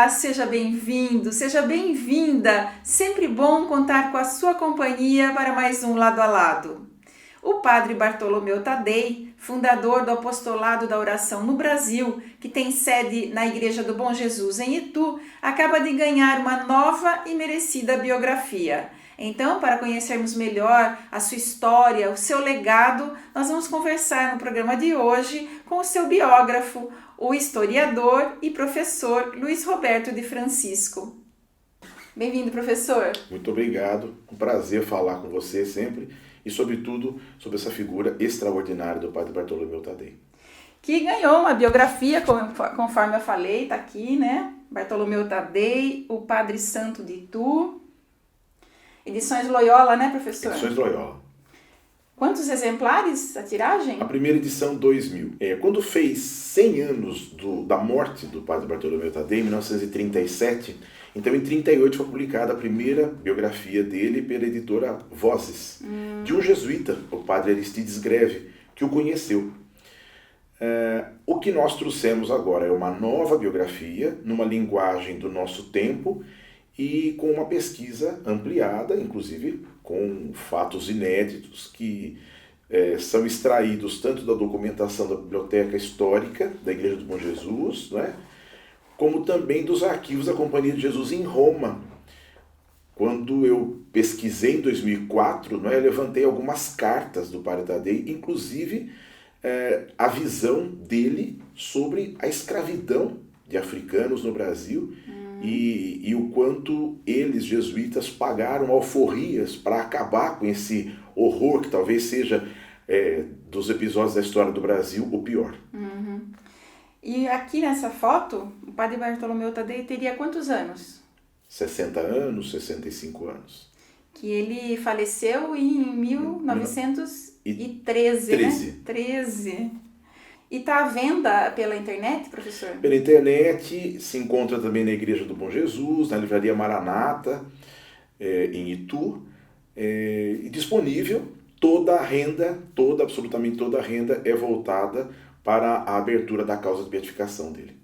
Olá, seja bem-vindo, seja bem-vinda. Sempre bom contar com a sua companhia para mais um Lado a Lado. O padre Bartolomeu Tadei, fundador do Apostolado da Oração no Brasil, que tem sede na Igreja do Bom Jesus em Itu, acaba de ganhar uma nova e merecida biografia. Então, para conhecermos melhor a sua história, o seu legado, nós vamos conversar no programa de hoje com o seu biógrafo, o historiador e professor Luiz Roberto de Francisco. Bem-vindo, professor. Muito obrigado, um prazer falar com você sempre e, sobretudo, sobre essa figura extraordinária do padre Bartolomeu Tadei. Que ganhou uma biografia, conforme eu falei, está aqui, né? Bartolomeu Tadei, o Padre Santo de Itu. Edições Loyola, né, professor? Edições Loyola. Quantos exemplares a tiragem? A primeira edição, 2000. Quando fez 100 anos da morte do padre Bartolomeu Tadei, em 1937, então em 1938 foi publicada a primeira biografia dele pela editora Vozes, de um jesuíta, o padre Aristides Greve, que o conheceu. O que nós trouxemos agora é uma nova biografia, numa linguagem do nosso tempo, e com uma pesquisa ampliada, inclusive com fatos inéditos que são extraídos tanto da documentação da Biblioteca Histórica da Igreja do Bom Jesus, né, como também dos arquivos da Companhia de Jesus em Roma. Quando eu pesquisei em 2004, né, eu levantei algumas cartas do padre Tadei, inclusive a visão dele sobre a escravidão de africanos no Brasil, e o quanto eles, jesuítas, pagaram alforrias para acabar com esse horror que talvez seja dos episódios da história do Brasil o pior. Uhum. E aqui nessa foto, o padre Bartolomeu Tadei teria quantos anos? 60 anos, 65 anos. Que ele faleceu em 1913, né? 13. E está à venda pela internet, professor? Pela internet, se encontra também na Igreja do Bom Jesus, na Livraria Maranata, em Itu, e disponível. Toda a renda, absolutamente toda a renda é voltada para a abertura da causa de beatificação dele.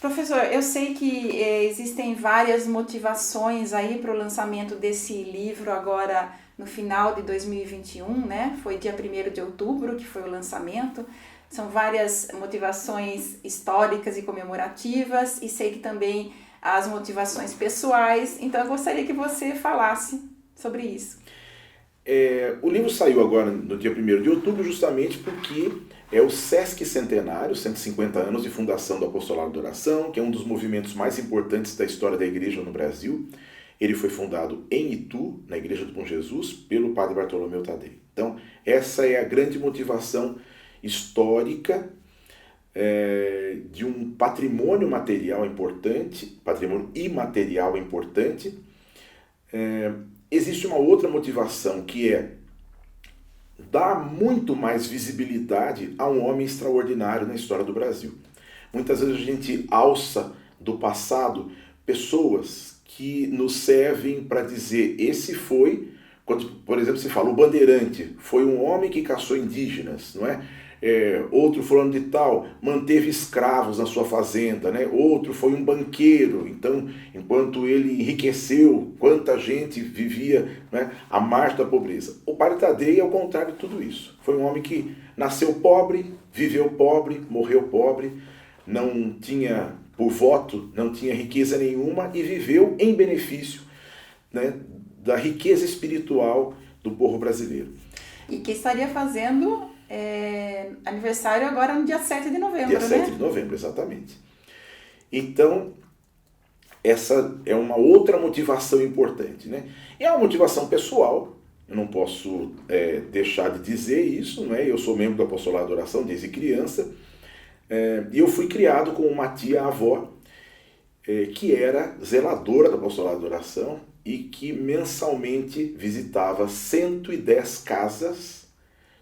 Professor, eu sei que existem várias motivações aí para o lançamento desse livro agora no final de 2021, né? Foi dia 1º de outubro que foi o lançamento. São várias motivações históricas e comemorativas, e sei que também as motivações pessoais. Então eu gostaria que você falasse sobre isso. O livro saiu agora no dia 1º de outubro justamente porque é o Sesc Centenário, 150 anos de fundação do Apostolado da Oração, que é um dos movimentos mais importantes da história da Igreja no Brasil. Ele foi fundado em Itu, na Igreja do Bom Jesus, pelo padre Bartolomeu Tadei. Então, essa é a grande motivação histórica de um patrimônio material importante, patrimônio imaterial importante. Existe uma outra motivação que é dar muito mais visibilidade a um homem extraordinário na história do Brasil. Muitas vezes a gente alça do passado pessoas que nos servem para dizer, esse foi, quando, por exemplo, se fala, o Bandeirante foi um homem que caçou indígenas, não é? Outro fulano de tal manteve escravos na sua fazenda, né? Outro foi um banqueiro, então, enquanto ele enriqueceu, quanta gente vivia, né, à margem da pobreza. O padre Tadei é o contrário de tudo isso. Foi um homem que nasceu pobre, viveu pobre, morreu pobre, não tinha, por voto, não tinha riqueza nenhuma e viveu em benefício, né, da riqueza espiritual do povo brasileiro. E que estaria fazendo aniversário agora no dia 7 de novembro, dia 7 de novembro, exatamente. Então, essa é uma outra motivação importante, né? E é uma motivação pessoal, eu não posso deixar de dizer isso, não é? Eu sou membro do Apostolado da Oração desde criança, e eu fui criado com uma tia-avó, que era zeladora do Apostolado da Oração e que mensalmente visitava 110 casas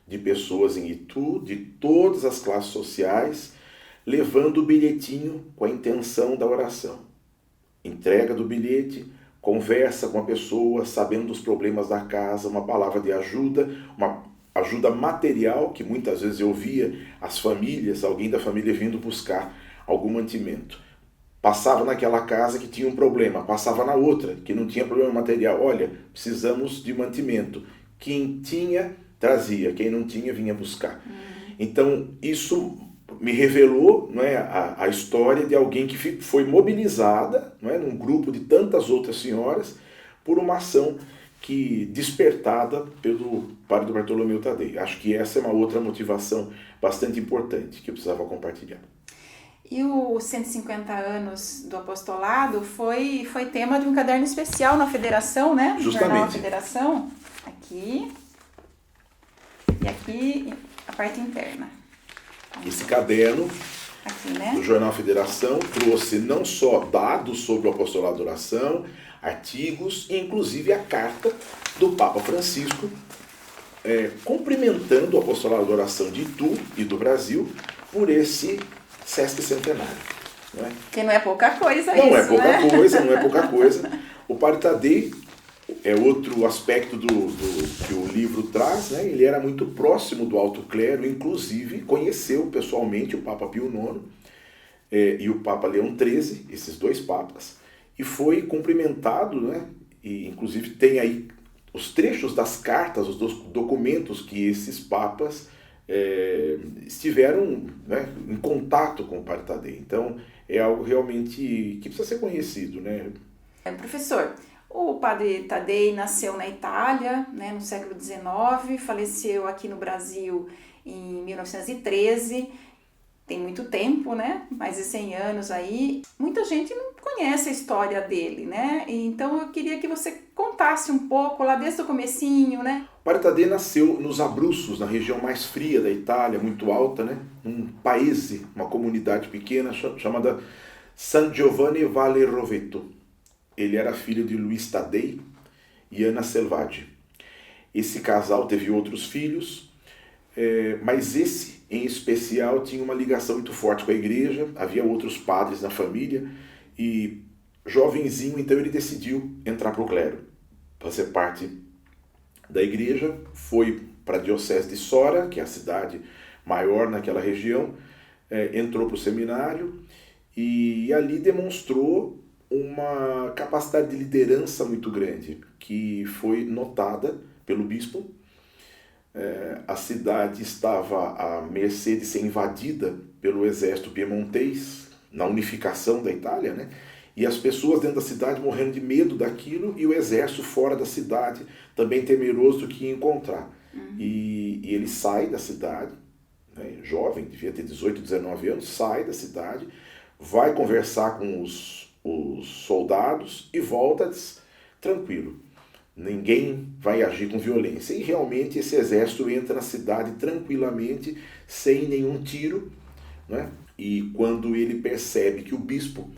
de pessoas em Itu, de todas as classes sociais, levando o bilhetinho com a intenção da oração. Entrega do bilhete, conversa com a pessoa, sabendo dos problemas da casa, uma palavra de ajuda, uma ajuda material, que muitas vezes eu via as famílias, alguém da família vindo buscar algum mantimento. Passava naquela casa que tinha um problema, passava na outra que não tinha problema material. Olha, precisamos de mantimento. Quem tinha, trazia. Quem não tinha, vinha buscar. Então, isso me revelou, não é, a história de alguém que foi mobilizada, não é, num grupo de tantas outras senhoras por uma ação que despertada pelo padre Bartolomeu Tadei. Acho que essa é uma outra motivação bastante importante que eu precisava compartilhar. E os 150 anos do apostolado foi tema de um caderno especial na Federação, né? No Justamente. Jornal Federação. Aqui. E aqui a parte interna. Esse caderno aqui, né? do Jornal Federação trouxe não só dados sobre o apostolado da oração, artigos e inclusive a carta do Papa Francisco cumprimentando o apostolado da oração de Itu e do Brasil por esse Sesc Centenário. Não é? Que não é pouca coisa não isso, é pouca né? coisa, não é pouca coisa. O Padre Tadei é outro aspecto que o livro traz, né? Ele era muito próximo do alto clero, inclusive conheceu pessoalmente o Papa Pio IX e o Papa Leão XIII, esses dois papas, e foi cumprimentado, né? E inclusive tem aí os trechos das cartas, os documentos que esses papas estiveram, né, em contato com o Padre Tadei. Então é algo realmente que precisa ser conhecido, né? Professor, o Padre Tadei nasceu na Itália, né, no século XIX, faleceu aqui no Brasil em 1913, tem muito tempo, né, mais de 100 anos aí. Muita gente não conhece a história dele, né, então eu queria que você contasse um pouco lá desde o comecinho, né. O Padre Tadei nasceu nos Abruzos, na região mais fria da Itália, muito alta, né, num paese, uma comunidade pequena chamada San Giovanni Valle Roveto. Ele era filho de Luiz Tadei e Ana Selvaggi. Esse casal teve outros filhos, mas esse, em especial, tinha uma ligação muito forte com a igreja, havia outros padres na família, e jovenzinho, então ele decidiu entrar para o clero, fazer parte da igreja, foi para a diocese de Sora, que é a cidade maior naquela região, entrou para o seminário e ali demonstrou uma capacidade de liderança muito grande, que foi notada pelo bispo. A cidade estava à mercê de ser invadida pelo exército piemontês, na unificação da Itália, né? E as pessoas dentro da cidade morrendo de medo daquilo, e o exército fora da cidade, também temeroso do que ia encontrar. E ele sai da cidade, né, jovem, devia ter 18, 19 anos, sai da cidade, vai conversar com os soldados e volta tranquilo. Ninguém vai agir com violência. E realmente esse exército entra na cidade tranquilamente, sem nenhum tiro, né? E quando ele percebe que o bispo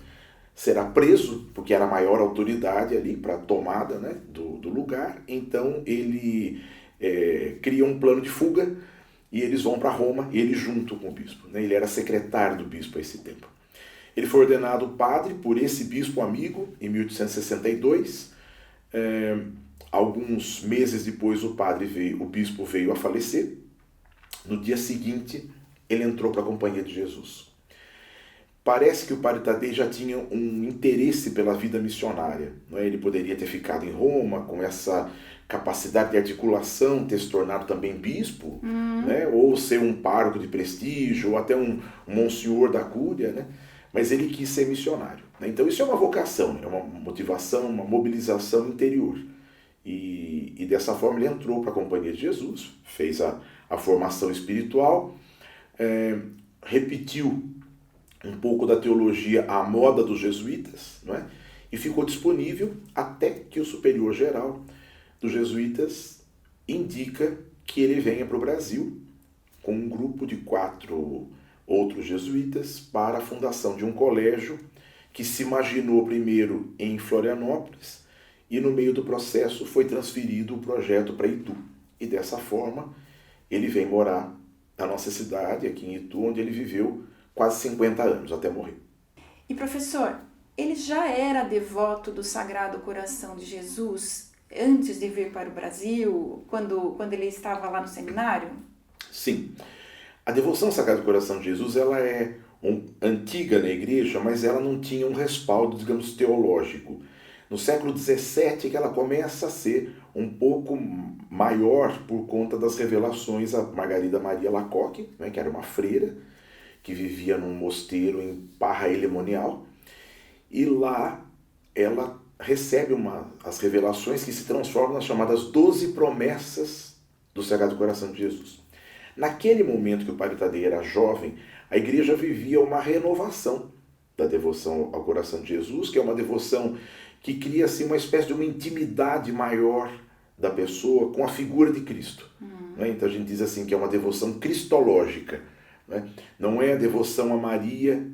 será preso, porque era a maior autoridade ali para a tomada, né, do lugar, então ele cria um plano de fuga e eles vão para Roma, ele junto com o bispo, né? Ele era secretário do bispo a esse tempo. Ele foi ordenado padre por esse bispo amigo em 1862. Alguns meses depois o bispo veio a falecer. No dia seguinte, ele entrou para a Companhia de Jesus. Parece que o Padre Tadei já tinha um interesse pela vida missionária. Não é? Ele poderia ter ficado em Roma com essa capacidade de articulação, ter se tornado também bispo, né? Ou ser um pároco de prestígio, ou até um monsenhor da cúria, né? Mas ele quis ser missionário. Né? Então isso é uma vocação, é uma motivação, uma mobilização interior. E dessa forma ele entrou para a Companhia de Jesus, fez a formação espiritual, repetiu um pouco da teologia à moda dos jesuítas, não é? E ficou disponível até que o superior geral dos jesuítas indica que ele venha para o Brasil com um grupo de 4 outros jesuítas para a fundação de um colégio que se imaginou primeiro em Florianópolis e no meio do processo foi transferido o projeto para Itu. E dessa forma ele vem morar na nossa cidade, aqui em Itu, onde ele viveu quase 50 anos, até morrer. E professor, ele já era devoto do Sagrado Coração de Jesus antes de vir para o Brasil, quando ele estava lá no seminário? Sim. A devoção ao Sagrado Coração de Jesus ela é antiga na igreja, mas ela não tinha um respaldo, digamos, teológico. No século XVII que ela começa a ser um pouco maior por conta das revelações a Margarida Maria Lacoque, né, que era uma freira, que vivia num mosteiro em Parra-Elemonial, e lá ela recebe as revelações que se transformam nas chamadas 12 promessas do Sagrado Coração de Jesus. Naquele momento que o Padre Tadei era jovem, a igreja vivia uma renovação da devoção ao Coração de Jesus, que é uma devoção que cria assim, uma espécie de uma intimidade maior da pessoa com a figura de Cristo. Né? Então a gente diz assim que é uma devoção cristológica. Né? Não é a devoção a Maria,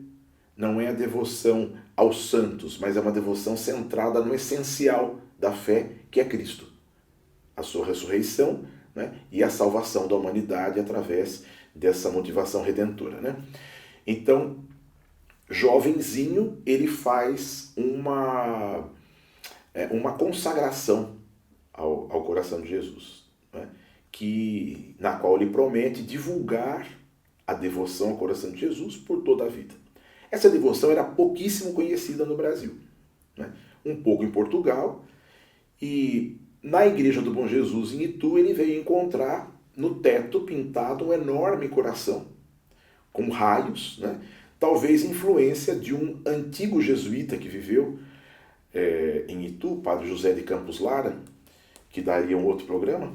não é a devoção aos santos, mas é uma devoção centrada no essencial da fé, que é Cristo. A sua ressurreição, né? E a salvação da humanidade através dessa motivação redentora. Né? Então, jovenzinho, ele faz uma consagração ao coração de Jesus, né? Na qual ele promete divulgar a devoção ao coração de Jesus por toda a vida. Essa devoção era pouquíssimo conhecida no Brasil, né? Um pouco em Portugal, e na Igreja do Bom Jesus em Itu ele veio encontrar no teto pintado um enorme coração, com raios, né? Talvez influência de um antigo jesuíta que viveu em Itu, o Padre José de Campos Lara, que daria um outro programa.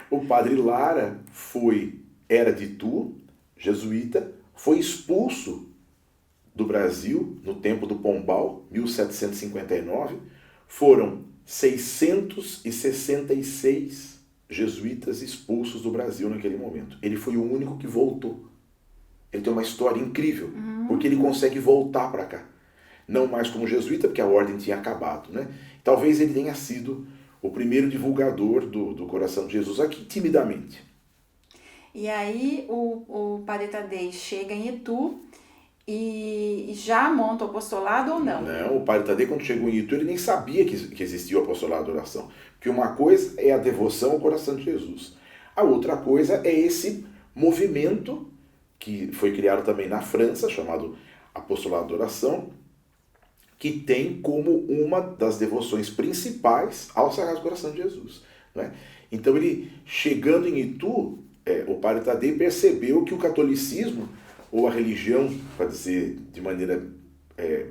O Padre Lara era de Itu, jesuíta, foi expulso do Brasil no tempo do Pombal, 1759. Foram 666 jesuítas expulsos do Brasil naquele momento. Ele foi o único que voltou. Ele tem uma história incrível, porque ele consegue voltar para cá. Não mais como jesuíta, porque a ordem tinha acabado, né? Talvez ele tenha sido o primeiro divulgador do coração de Jesus aqui, timidamente. E aí o Padre Tadei chega em Itu e já monta o apostolado ou não? Não, o Padre Tadei, quando chegou em Itu, ele nem sabia que existia o apostolado da oração. Porque uma coisa é a devoção ao coração de Jesus. A outra coisa é esse movimento que foi criado também na França, chamado apostolado da oração, que tem como uma das devoções principais ao Sagrado Coração de Jesus. Né? Então, ele, chegando em Itu, o Padre Tadei percebeu que o catolicismo, ou a religião, para dizer de maneira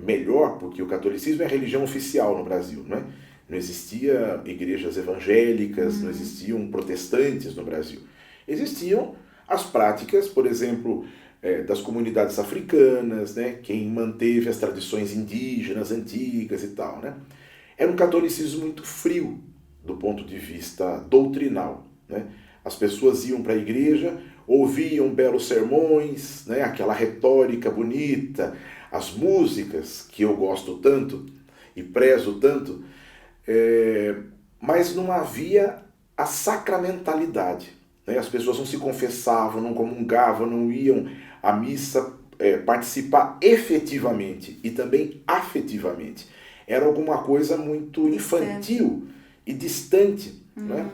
melhor, porque o catolicismo é a religião oficial no Brasil, não é? Não existia igrejas evangélicas, não existiam protestantes no Brasil. Existiam as práticas, por exemplo, das comunidades africanas, né? Quem manteve as tradições indígenas antigas e tal. Né? Era um catolicismo muito frio do ponto de vista doutrinal. Né? As pessoas iam para a igreja, ouviam belos sermões, né? Aquela retórica bonita, as músicas que eu gosto tanto e prezo tanto, mas não havia a sacramentalidade. Né? As pessoas não se confessavam, não comungavam, não iam à missa participar efetivamente e também afetivamente. Era alguma coisa muito infantil e distante. Né?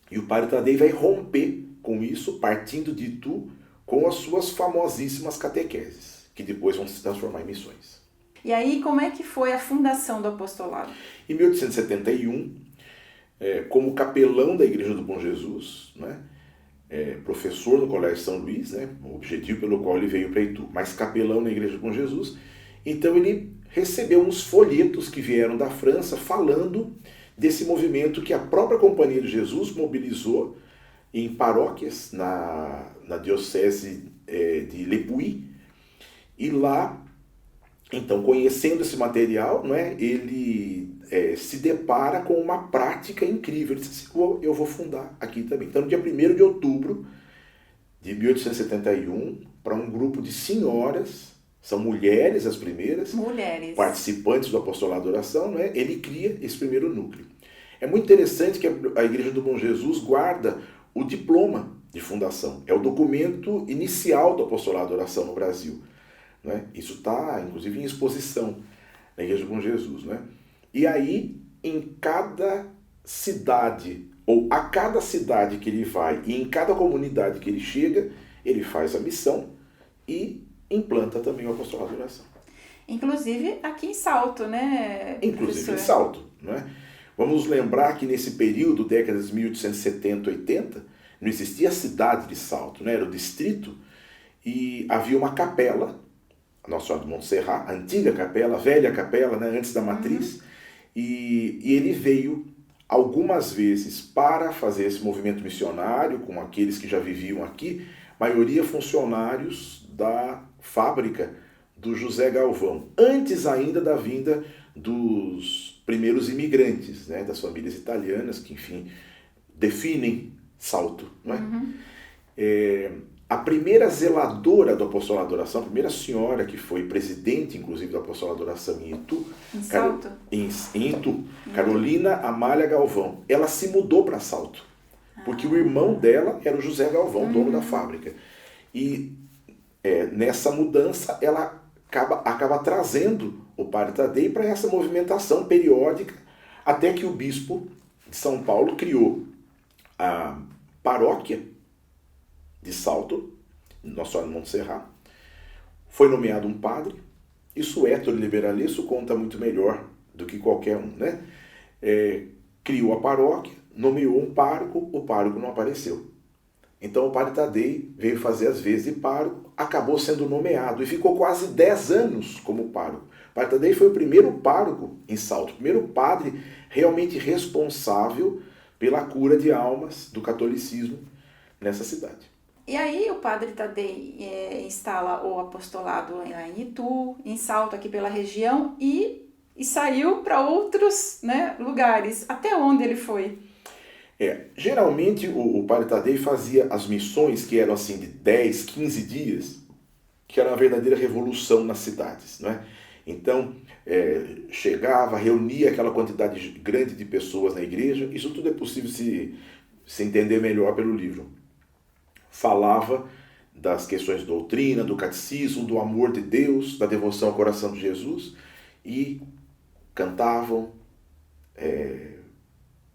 E o Padre Tadei vai romper com isso, partindo de Itu, com as suas famosíssimas catequeses, que depois vão se transformar em missões. E aí, como é que foi a fundação do apostolado? Em 1871, como capelão da Igreja do Bom Jesus, né? Professor no Colégio São Luís, né? O objetivo pelo qual ele veio para Itu, mas capelão na Igreja do Bom Jesus. Então ele recebeu uns folhetos que vieram da França falando desse movimento que a própria Companhia de Jesus mobilizou em paróquias na diocese de Le Puy. E lá, então, conhecendo esse material, né, ele se depara com uma prática incrível. Ele disse assim, eu vou fundar aqui também. Então, no dia 1º de outubro de 1871, para um grupo de senhoras, são mulheres as primeiras, participantes do apostolado da oração, né, ele cria esse primeiro núcleo. É muito interessante que a Igreja do Bom Jesus guarda o diploma de fundação. É o documento inicial do apostolado da oração no Brasil. Né? Isso está, inclusive, em exposição na Igreja do Bom Jesus. Né? E aí, em cada cidade, ou a cada cidade que ele vai, e em cada comunidade que ele chega, ele faz a missão e implanta também o apostolado de oração. Inclusive aqui em Salto, né, Inclusive professor? em Salto, né? Vamos lembrar que nesse período, décadas de 1870, 80, não existia a cidade de Salto, né? Era o distrito, e havia uma capela, a Nossa Senhora de Montserrat, a antiga capela, a velha capela, né? Antes da matriz, e ele veio algumas vezes para fazer esse movimento missionário com aqueles que já viviam aqui, maioria funcionários da fábrica do José Galvão, antes ainda da vinda dos primeiros imigrantes, né, das famílias italianas, que, enfim, definem Salto. Não é? A primeira zeladora do apostolado de oração, a primeira senhora que foi presidente, inclusive, do apostolado de oração em Itu, Em Salto? em Itu, Carolina Amália Galvão, ela se mudou para Salto, porque o irmão dela era o José Galvão, dono da fábrica. E nessa mudança, ela acaba trazendo o Padre Tadei para essa movimentação periódica, até que o bispo de São Paulo criou a paróquia de Salto, Nossa Senhora de Montserrat. Foi nomeado um padre. Isso Héctor Liberalesso conta muito melhor do que qualquer um, né? Criou a paróquia, nomeou um pároco, o pároco não apareceu. Então o Padre Tadei veio fazer as vezes de pároco, acabou sendo nomeado e ficou quase 10 anos como pároco. O Padre Tadei foi o primeiro pároco em Salto, o primeiro padre realmente responsável pela cura de almas do catolicismo nessa cidade. E aí o Padre Tadei instala o apostolado lá em Itu, em Salto, aqui pela região, e saiu para outros, né, lugares. Até onde ele foi? Geralmente o Padre Tadei fazia as missões que eram assim de 10, 15 dias, que era uma verdadeira revolução nas cidades, não é? Então, chegava, reunia aquela quantidade grande de pessoas na igreja. Isso tudo é possível se entender melhor pelo livro. Falava das questões de doutrina, do catecismo, do amor de Deus, da devoção ao coração de Jesus, e cantavam,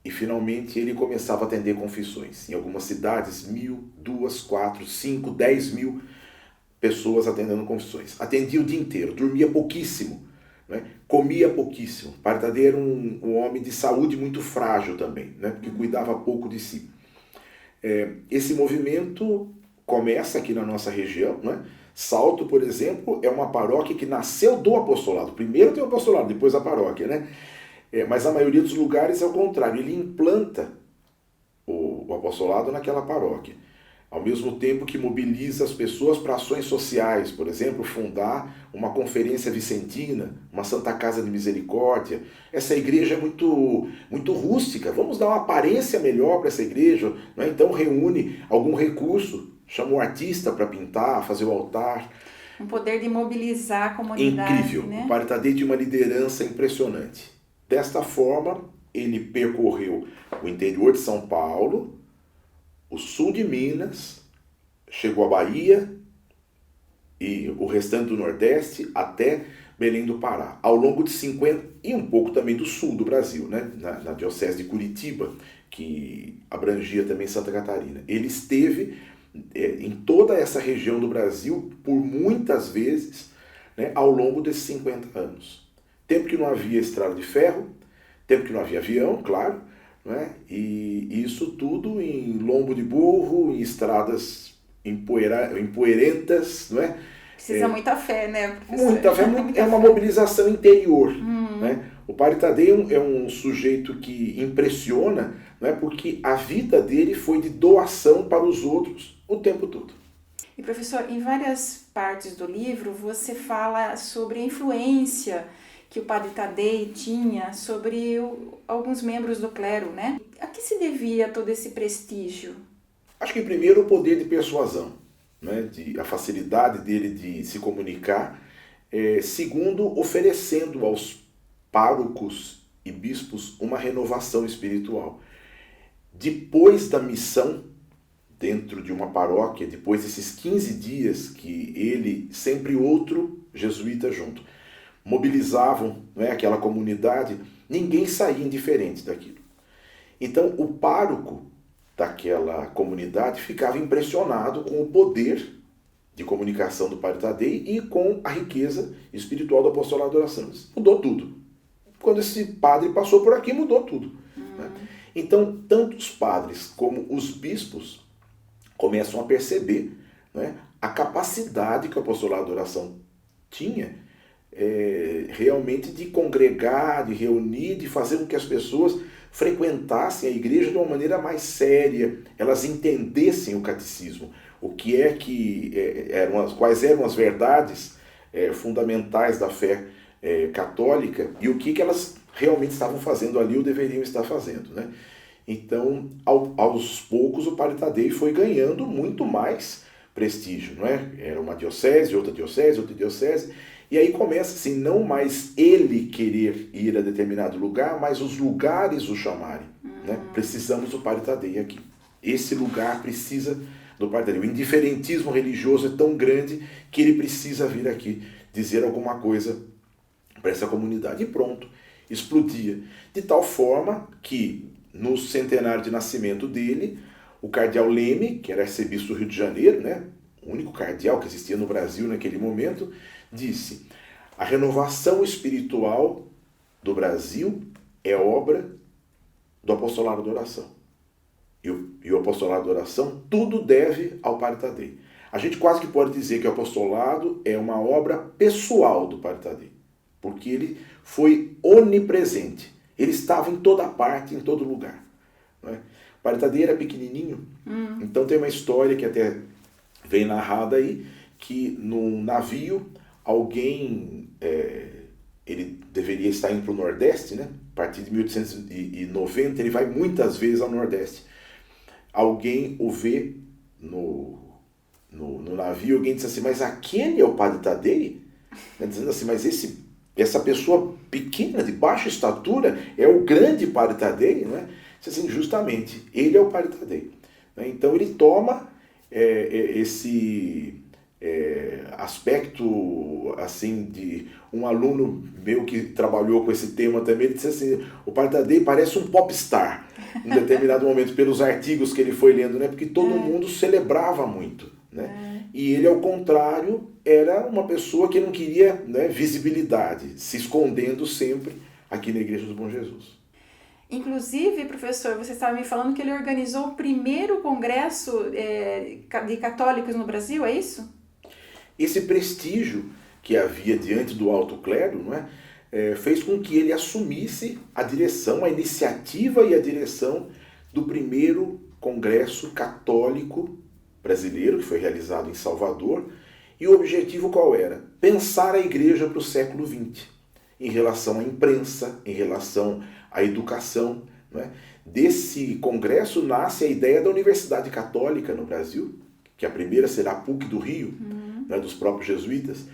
e finalmente ele começava a atender confissões. Em algumas cidades, 1.000, 2.000, 4.000, 5.000, 10.000 pessoas atendendo confissões. Atendia o dia inteiro, dormia pouquíssimo, né? Comia pouquíssimo. Padre Tadei era um homem de saúde muito frágil também, né? Porque cuidava pouco de si. Esse movimento começa aqui na nossa região, né? Salto, por exemplo, é uma paróquia que nasceu do apostolado. Primeiro tem o apostolado, depois a paróquia, né? Mas a maioria dos lugares é o contrário. Ele implanta o apostolado naquela paróquia. Ao mesmo tempo que mobiliza as pessoas para ações sociais, por exemplo, fundar uma conferência vicentina, uma Santa Casa de Misericórdia. Essa igreja é muito, muito rústica, vamos dar uma aparência melhor para essa igreja, né? Então reúne algum recurso, chama um artista para pintar, fazer o altar. Um poder de mobilizar a comunidade. Incrível, né? O Padre Tadei tinha uma liderança impressionante. Desta forma, ele percorreu o interior de São Paulo, o sul de Minas, chegou à Bahia e o restante do Nordeste até Belém do Pará, ao longo de 50 e um pouco também do sul do Brasil, né? na diocese de Curitiba, que abrangia também Santa Catarina. Ele esteve em toda essa região do Brasil por muitas vezes, né, ao longo desses 50 anos. Tempo que não havia estrada de ferro, tempo que não havia avião, claro, né? E isso tudo em lombo de burro, em estradas empoeirentas, não é? Precisa muita fé, né, professor? Muita fé, é uma mobilização interior. Né? O Padre Tadei é um sujeito que impressiona, né, porque a vida dele foi de doação para os outros o tempo todo. E professor, em várias partes do livro você fala sobre a influência que o Padre Tadei tinha sobre alguns membros do clero, né? A que se devia todo esse prestígio? Acho que primeiro o poder de persuasão, né? A facilidade dele de se comunicar. Segundo, oferecendo aos párocos e bispos uma renovação espiritual. Depois da missão dentro de uma paróquia, depois desses 15 dias que ele, sempre outro jesuíta junto, mobilizavam, né, aquela comunidade, ninguém saía indiferente daquilo. Então o pároco daquela comunidade ficava impressionado com o poder de comunicação do Padre Tadei e com a riqueza espiritual do apostolado da oração. Mudou tudo. Quando esse padre passou por aqui, mudou tudo. Né? Então, tanto os padres como os bispos começam a perceber, né, a capacidade que o apostolado da oração tinha realmente de congregar, de reunir, de fazer com que as pessoas frequentassem a igreja de uma maneira mais séria, elas entendessem o catecismo, o que é que quais eram as verdades fundamentais da fé católica e o que elas realmente estavam fazendo ali ou deveriam estar fazendo, né? Então, aos poucos, o Padre Tadei foi ganhando muito mais prestígio, não é? Era uma diocese, outra diocese, e aí começa assim, não mais ele querer ir a determinado lugar, mas os lugares o chamarem, né? Precisamos do Padre Tadei aqui. Esse lugar precisa do Padre Tadei. O indiferentismo religioso é tão grande que ele precisa vir aqui dizer alguma coisa para essa comunidade. E pronto, explodia. De tal forma que, no centenário de nascimento dele, o cardeal Leme, que era arcebispo do Rio de Janeiro, né, o único cardeal que existia no Brasil naquele momento, disse: a renovação espiritual do Brasil é obra do apostolado da oração. E o apostolado da oração tudo deve ao Padre Tadei. A gente quase que pode dizer que o apostolado é uma obra pessoal do Padre Tadei, porque ele foi onipresente. Ele estava em toda parte, em todo lugar. Não é? O Padre Tadei era pequenininho, então tem uma história que até vem narrada aí, que num navio, alguém, ele deveria estar indo para o Nordeste, né? A partir de 1890, ele vai muitas vezes ao Nordeste. Alguém o vê no navio, alguém diz assim, mas aquele é o Padre Tadei? Dizendo assim, mas essa pessoa pequena, de baixa estatura, é o grande Padre Tadei, né? Assim, justamente, ele é o Padre Tadei. Então ele toma esse aspecto assim de um aluno meu que trabalhou com esse tema também, ele disse assim, o Padre Tadei parece um popstar em determinado momento, pelos artigos que ele foi lendo, né? Porque todo mundo celebrava muito, né? E ele, ao contrário, era uma pessoa que não queria, né, visibilidade, se escondendo sempre aqui na Igreja do Bom Jesus. Inclusive, professor, você estava me falando que ele organizou o primeiro congresso de católicos no Brasil, é isso? Esse prestígio que havia diante do alto clero, não é, fez com que ele assumisse a direção, a iniciativa e a direção do primeiro congresso católico brasileiro, que foi realizado em Salvador. E o objetivo qual era? Pensar a igreja para o século XX, em relação à imprensa, em relação à educação. Não é? Desse congresso nasce a ideia da Universidade Católica no Brasil, que a primeira será a PUC do Rio, né, dos próprios jesuítas.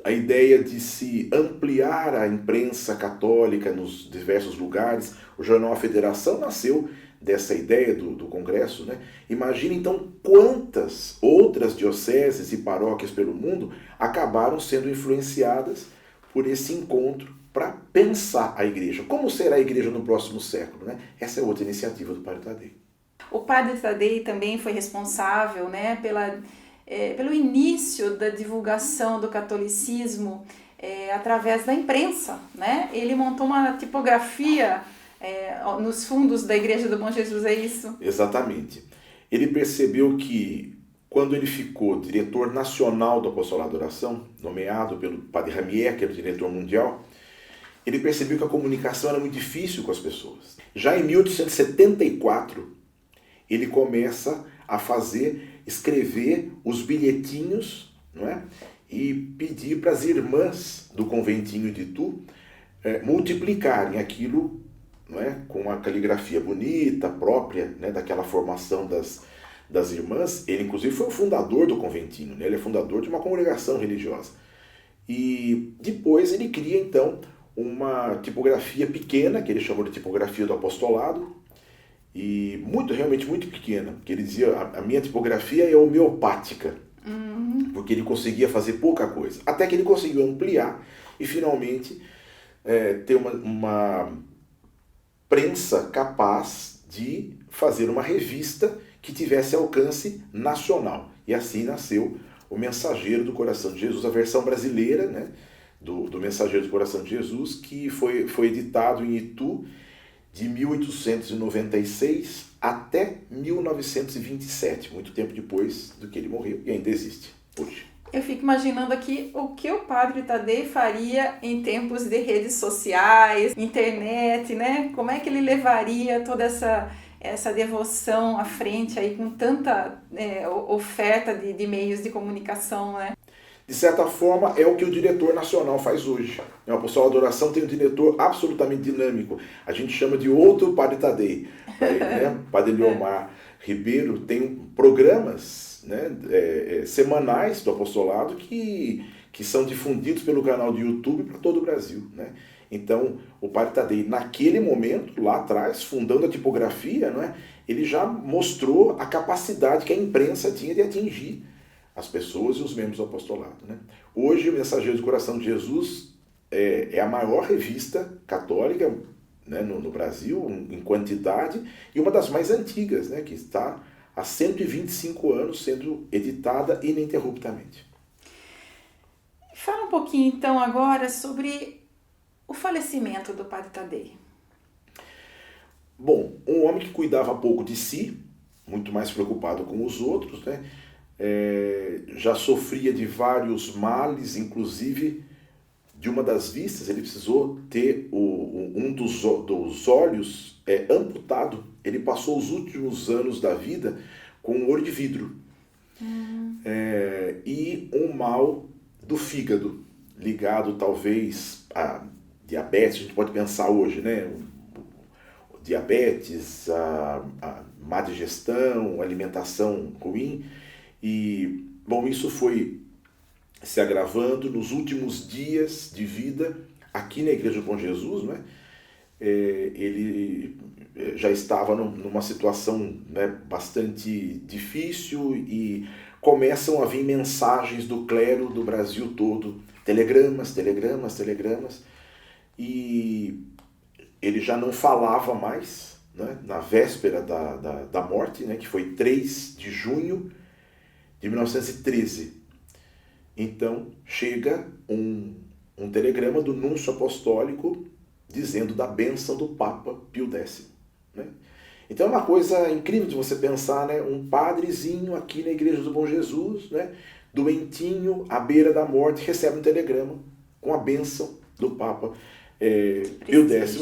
A ideia de se ampliar a imprensa católica nos diversos lugares. O jornal A Federação nasceu dessa ideia do Congresso. Né? Imagina então quantas outras dioceses e paróquias pelo mundo acabaram sendo influenciadas por esse encontro para pensar a igreja. Como será a igreja no próximo século? Né? Essa é outra iniciativa do Padre Tadei. O Padre Tadei também foi responsável, né, pelo início da divulgação do catolicismo através da imprensa. Né? Ele montou uma tipografia nos fundos da Igreja do Bom Jesus, é isso? Exatamente. Ele percebeu que quando ele ficou diretor nacional do Apostolado da Oração, nomeado pelo Padre Ramier, que era o diretor mundial, ele percebeu que a comunicação era muito difícil com as pessoas. Já em 1874, ele começa a escrever os bilhetinhos, não é? E pedir para as irmãs do conventinho de Itu multiplicarem aquilo, não é? Com uma caligrafia bonita, própria, né? Daquela formação das irmãs. Ele, inclusive, foi o fundador do conventinho, né? Ele é fundador de uma congregação religiosa. E depois ele cria, então, uma tipografia pequena, que ele chamou de tipografia do apostolado, e realmente muito pequena, porque ele dizia, a minha tipografia é homeopática, porque ele conseguia fazer pouca coisa, até que ele conseguiu ampliar e finalmente ter uma prensa capaz de fazer uma revista que tivesse alcance nacional, e assim nasceu o Mensageiro do Coração de Jesus, a versão brasileira, né, do Mensageiro do Coração de Jesus, que foi editado em Itu de 1896 até 1927, muito tempo depois do que ele morreu, e ainda existe hoje. Eu fico imaginando aqui o que o Padre Tadei faria em tempos de redes sociais, internet, né? Como é que ele levaria toda essa devoção à frente aí com tanta oferta de meios de comunicação, né? De certa forma, é o que o diretor nacional faz hoje. O Apostolado da Oração tem um diretor absolutamente dinâmico. A gente chama de outro Padre Tadei. Né? Padre Leomar Ribeiro tem programas, né, semanais do apostolado que são difundidos pelo canal do YouTube para todo o Brasil. Né? Então, o Padre Tadei, naquele momento, lá atrás, fundando a tipografia, né, ele já mostrou a capacidade que a imprensa tinha de atingir as pessoas e os membros do apostolado. Né? Hoje, o Mensageiro do Coração de Jesus é a maior revista católica, né, no Brasil, em quantidade, e uma das mais antigas, né, que está há 125 anos sendo editada ininterruptamente. Fala um pouquinho, então, agora sobre o falecimento do Padre Tadei. Bom, um homem que cuidava pouco de si, muito mais preocupado com os outros, né, já sofria de vários males, inclusive de uma das vistas. Ele precisou ter um dos olhos amputado. Ele passou os últimos anos da vida com um olho de vidro. E um mal do fígado, ligado talvez a diabetes, a gente pode pensar hoje, né? Diabetes, a má digestão, alimentação ruim. E, bom, isso foi se agravando nos últimos dias de vida aqui na Igreja do Bom Jesus, né? Ele já estava numa situação, né, bastante difícil, e começam a vir mensagens do clero do Brasil todo, telegramas, e ele já não falava mais, né, na véspera da morte, né, que foi 3 de junho de 1913. Então, chega um telegrama do Núncio Apostólico dizendo da bênção do Papa Pio X. Né? Então é uma coisa incrível de você pensar, né? Um padrezinho aqui na Igreja do Bom Jesus, né? Doentinho, à beira da morte, recebe um telegrama com a bênção do Papa Pio X.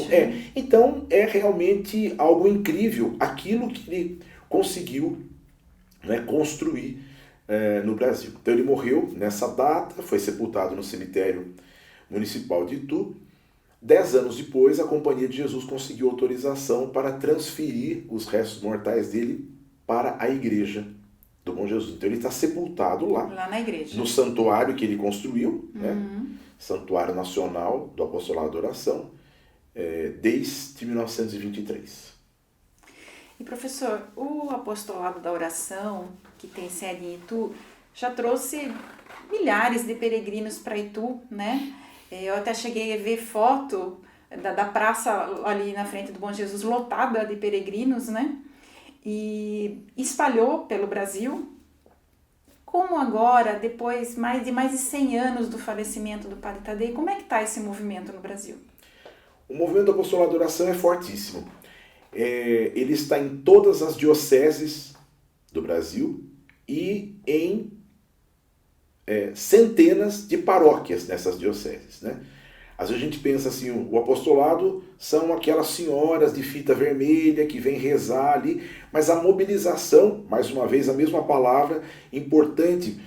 Então é realmente algo incrível aquilo que ele conseguiu, né, construir no Brasil. Então ele morreu nessa data, foi sepultado no cemitério municipal de Itu. 10 anos depois, a Companhia de Jesus conseguiu autorização para transferir os restos mortais dele para a Igreja do Bom Jesus. Então ele está sepultado lá na igreja, no santuário que ele construiu, né? Santuário Nacional do Apostolado da Oração, desde 1923. E professor, o Apostolado da Oração, que tem sede em Itu, já trouxe milhares de peregrinos para Itu, né? Eu até cheguei a ver foto da praça ali na frente do Bom Jesus lotada de peregrinos, né? E espalhou pelo Brasil. Como agora, depois de mais de 100 anos do falecimento do Padre Tadei, como é que está esse movimento no Brasil? O movimento do Apostolado da Oração é fortíssimo. Ele está em todas as dioceses do Brasil e em centenas de paróquias nessas dioceses, né? Às vezes a gente pensa assim, o apostolado são aquelas senhoras de fita vermelha que vêm rezar ali, mas a mobilização, mais uma vez a mesma palavra, importante,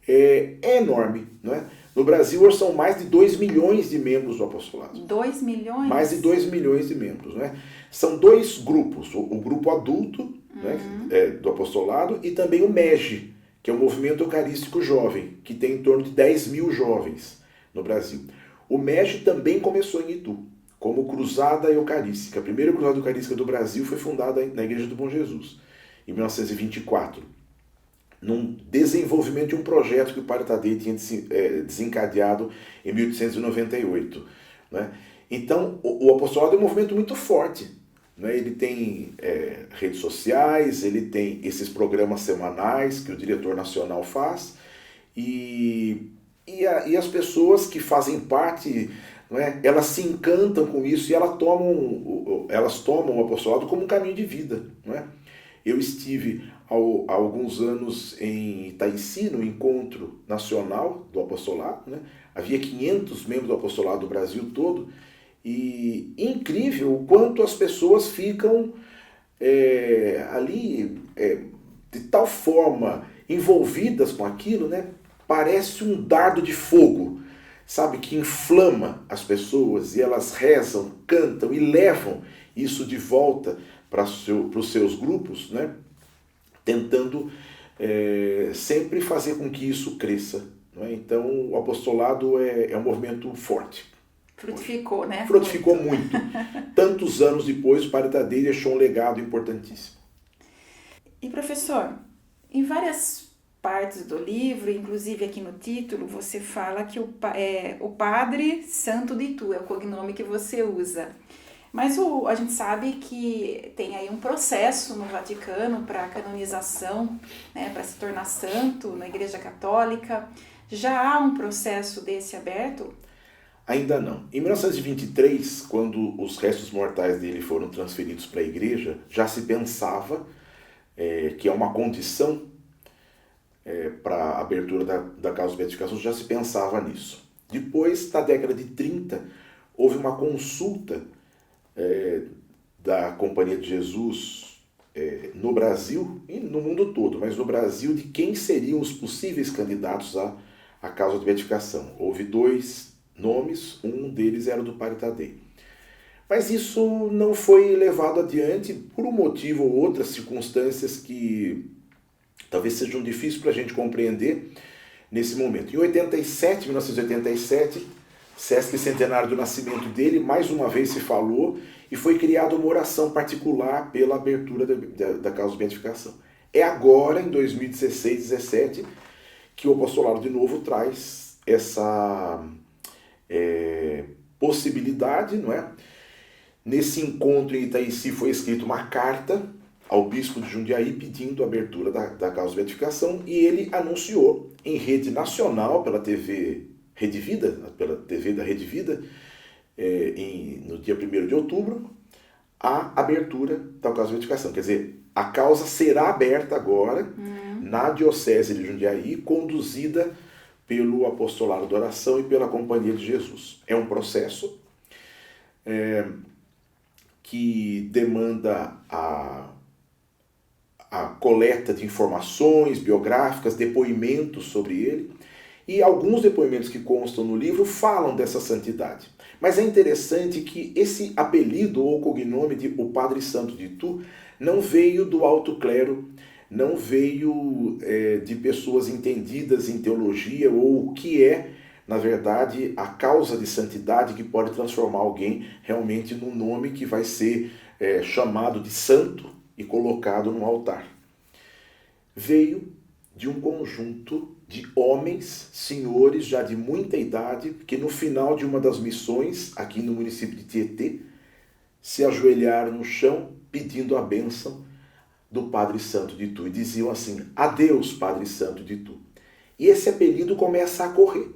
é enorme, não é? No Brasil hoje são mais de 2 milhões de membros do apostolado. 2 milhões? Mais de 2 milhões de membros, não é? São 2 grupos, o grupo adulto, né, do apostolado, e também o MEG, que é o Movimento Eucarístico Jovem, que tem em torno de 10 mil jovens no Brasil. O MEG também começou em Itu, como Cruzada Eucarística. A primeira Cruzada Eucarística do Brasil foi fundada na Igreja do Bom Jesus, em 1924, num desenvolvimento de um projeto que o Padre Tadei tinha desencadeado em 1898. Né? Então, o apostolado é um movimento muito forte. Né? Ele tem redes sociais, ele tem esses programas semanais que o diretor nacional faz, E as pessoas que fazem parte, não é, elas se encantam com isso e elas tomam o apostolado como um caminho de vida. Não é? Eu estive há alguns anos em Itaici, no encontro nacional do apostolado. Né? Havia 500 membros do apostolado do Brasil todo. E incrível o quanto as pessoas ficam ali de tal forma envolvidas com aquilo, né? Parece um dardo de fogo, sabe, que inflama as pessoas e elas rezam, cantam e levam isso de volta para os seus grupos, né? Tentando sempre fazer com que isso cresça. Não é? Então, o apostolado é um movimento forte. Frutificou, né? Frutificou muito. Tantos anos depois, o Padre Tadei deixou um legado importantíssimo. E professor, em várias partes do livro, inclusive aqui no título, você fala que o Padre Santo de Tu é o cognome que você usa. Mas a gente sabe que tem aí um processo no Vaticano para a canonização, né, para se tornar santo na Igreja Católica. Já há um processo desse aberto? Ainda não. Em 1923, quando os restos mortais dele foram transferidos para a igreja, já se pensava que é uma condição para a abertura da causa de beatificação, já se pensava nisso. Depois, na década de 30, houve uma consulta da Companhia de Jesus no Brasil e no mundo todo, mas no Brasil, de quem seriam os possíveis candidatos à causa de beatificação. Houve 2 nomes, um deles era do Padre Tadei. Mas isso não foi levado adiante por um motivo ou outras circunstâncias que talvez sejam difíceis para a gente compreender nesse momento. Em 1987, Sesc Centenário do nascimento dele, mais uma vez se falou e foi criada uma oração particular pela abertura da causa de beatificação. É agora, em 2016, 2017, que o apostolado de novo traz essa possibilidade, não é? Nesse encontro em Itaici foi escrita uma carta ao bispo de Jundiaí pedindo a abertura da causa de beatificação e ele anunciou em rede nacional pela TV Rede Vida, pela TV da Rede Vida, no dia 1º de outubro, a abertura da causa de beatificação. Quer dizer, a causa será aberta agora na Diocese de Jundiaí, conduzida pelo Apostolado da Oração e pela Companhia de Jesus. É um processo que demanda a coleta de informações biográficas, depoimentos sobre ele, e alguns depoimentos que constam no livro falam dessa santidade. Mas é interessante que esse apelido ou cognome de o Padre Santo de Tu não veio do alto clero, não veio de pessoas entendidas em teologia ou o que é, na verdade, a causa de santidade que pode transformar alguém realmente num nome que vai ser chamado de santo e colocado no altar. Veio de um conjunto de homens, senhores já de muita idade, que no final de uma das missões, aqui no município de Tietê, se ajoelharam no chão pedindo a bênção do Padre Santo de Tu. E diziam assim: adeus, Padre Santo de Tu. E esse apelido começa a correr.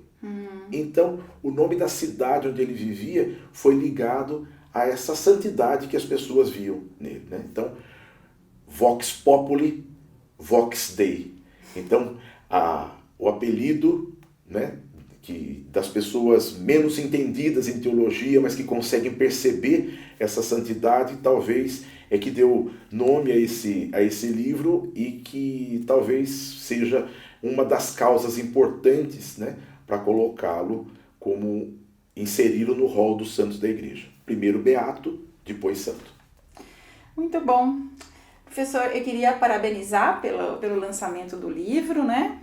Então, o nome da cidade onde ele vivia foi ligado a essa santidade que as pessoas viam nele. Né? Então, Vox Populi, Vox Dei. Então, o apelido, né, das pessoas menos entendidas em teologia, mas que conseguem perceber essa santidade, talvez é que deu nome a esse livro e que talvez seja uma das causas importantes, né, para colocá-lo como inseri-lo no rol dos santos da Igreja. Primeiro beato, depois santo. Muito bom. Professor, eu queria parabenizar pelo lançamento do livro, né,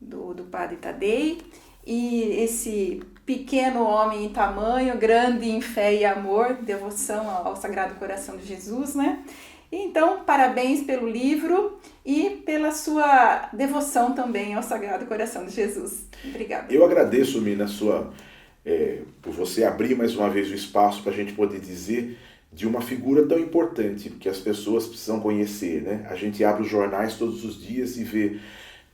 do Padre Tadei, e esse pequeno homem em tamanho, grande em fé e amor, devoção ao Sagrado Coração de Jesus, né? Então, parabéns pelo livro e pela sua devoção também ao Sagrado Coração de Jesus. Obrigada. Eu agradeço, Mina, por você abrir mais uma vez o espaço para a gente poder dizer de uma figura tão importante que as pessoas precisam conhecer, né? A gente abre os jornais todos os dias e vê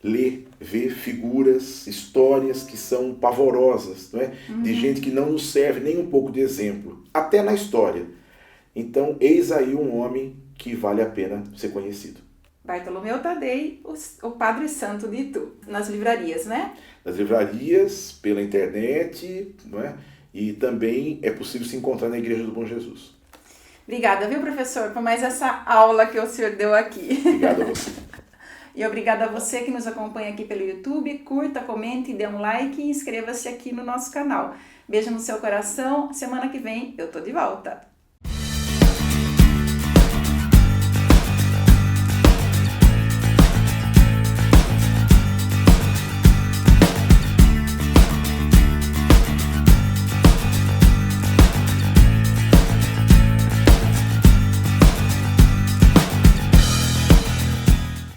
lê, vê figuras, histórias que são pavorosas, não é? De gente que não nos serve nem um pouco de exemplo, até na história. Então, eis aí um homem que vale a pena ser conhecido. Bartolomeu Tadei, o Padre Santo de Itu, nas livrarias, né? Nas livrarias, pela internet, não é? E também é possível se encontrar na Igreja do Bom Jesus. Obrigada, viu, professor, por mais essa aula que o senhor deu aqui. Obrigado a você. E obrigada a você que nos acompanha aqui pelo YouTube. Curta, comente, dê um like e inscreva-se aqui no nosso canal. Beijo no seu coração. Semana que vem eu tô de volta.